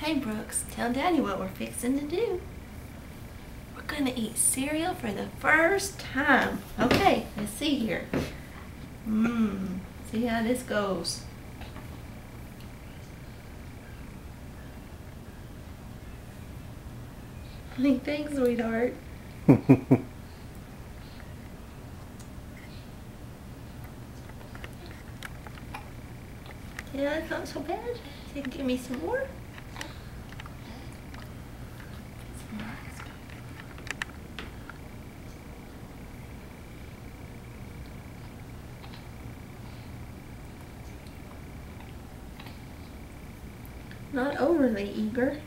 Hey Brooks, tell Daddy what we're fixing to do. We're gonna eat cereal for the first time. Okay, let's see here. See how this goes. Thanks, sweetheart. Yeah, it's not so bad. So you can give me some more. Not overly eager.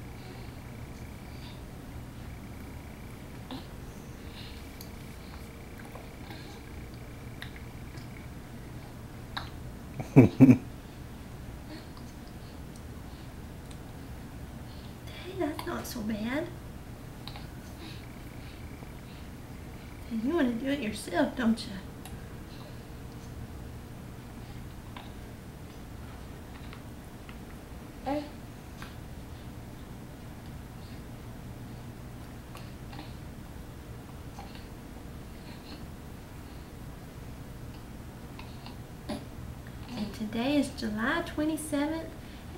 Hey, that's not so bad. You want to do it yourself, don't you? And today is July 27th,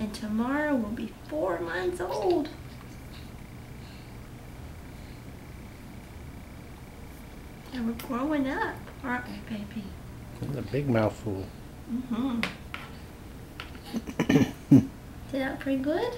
and tomorrow will be 4 months old. And we're growing up, aren't we, baby? That's a big mouthful. Is that pretty good?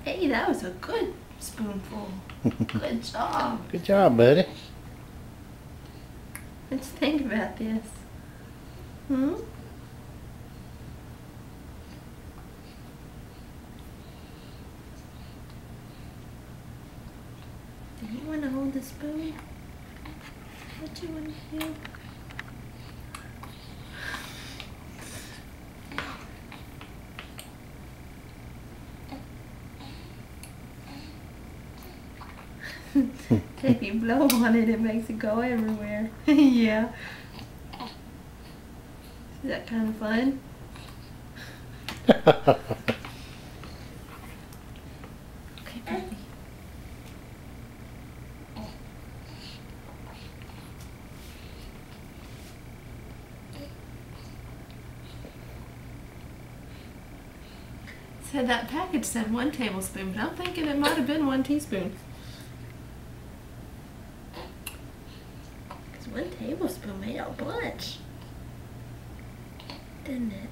Hey, that was a good spoonful. Good job. Good job, buddy. Let's think about this. Do you want to hold the spoon? What do you want to do? If you blow on it, it makes it go everywhere. Yeah. Is that kind of fun? Okay, baby. So that package said 1 tablespoon, but I'm thinking it might have been 1 teaspoon. 1 tablespoon made a bunch, didn't it?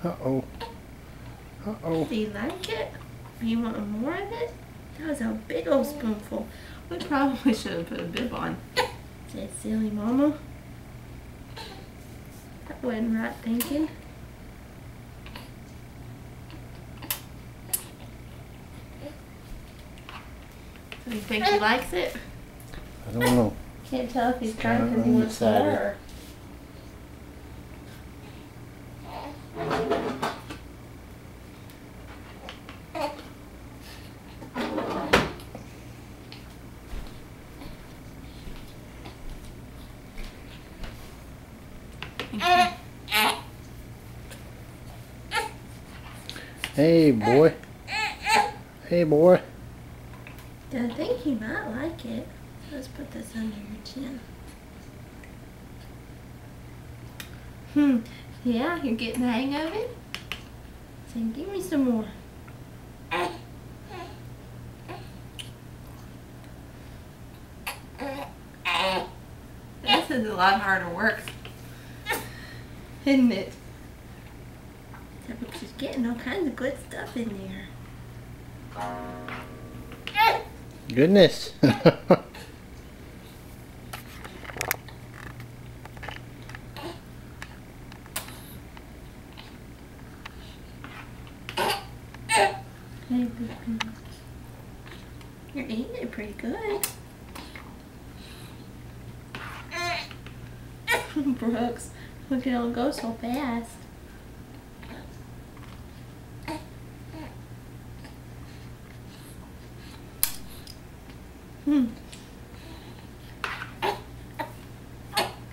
Uh-oh. Uh-oh. Do you like it? Do you want more of it? That was a big old spoonful. We probably should have put a bib on. Say, silly mama. That wasn't right thinking. Do you think he likes it? I don't know. Can't tell if he's trying because he wants more. Hey, boy. Hey, boy. I think he might like it. Let's put this under your chin. Yeah, you're getting the hang of it? So give me some more. This is a lot harder work, isn't it? Because she's getting all kinds of good stuff in there. Goodness. Hey, you're eating it pretty good. Brooks, look, it don't go so fast.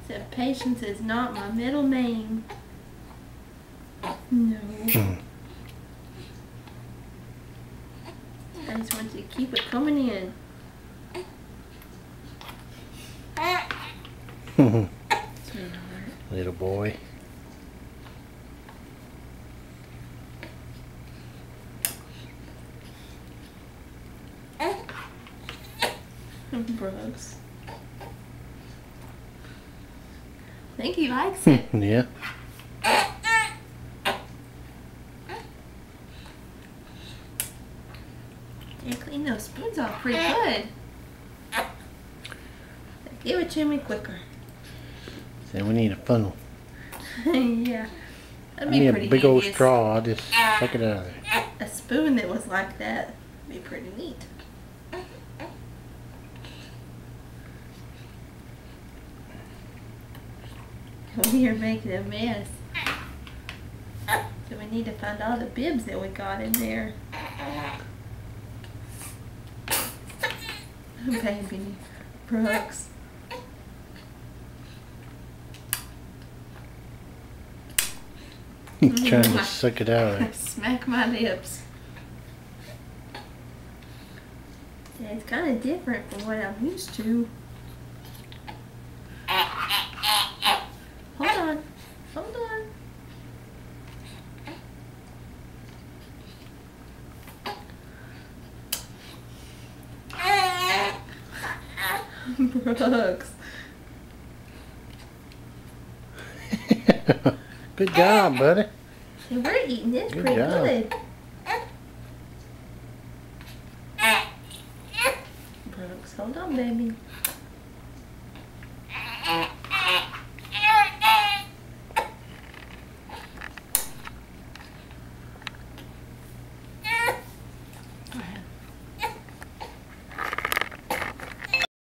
Said patience is not my middle name. No. I just want you to keep it coming in. Little boy. Brooks. I think he likes it. Yeah. You clean those spoons off pretty good. Give it to me quicker. So we need a funnel. Yeah. That'd I be need a pretty big old handy. straw. I'll just suck it out of there. A spoon that was like that would be pretty neat. We are making a mess. So we need to find all the bibs that we got in there. Baby Brooks. He's trying to suck it out of there. Smack my lips. Yeah, it's kind of different from what I'm used to. Hold on. Hold on. Brooks. Good job, buddy. Hey, we're eating this Good pretty job. good. Brooks, hold on, baby.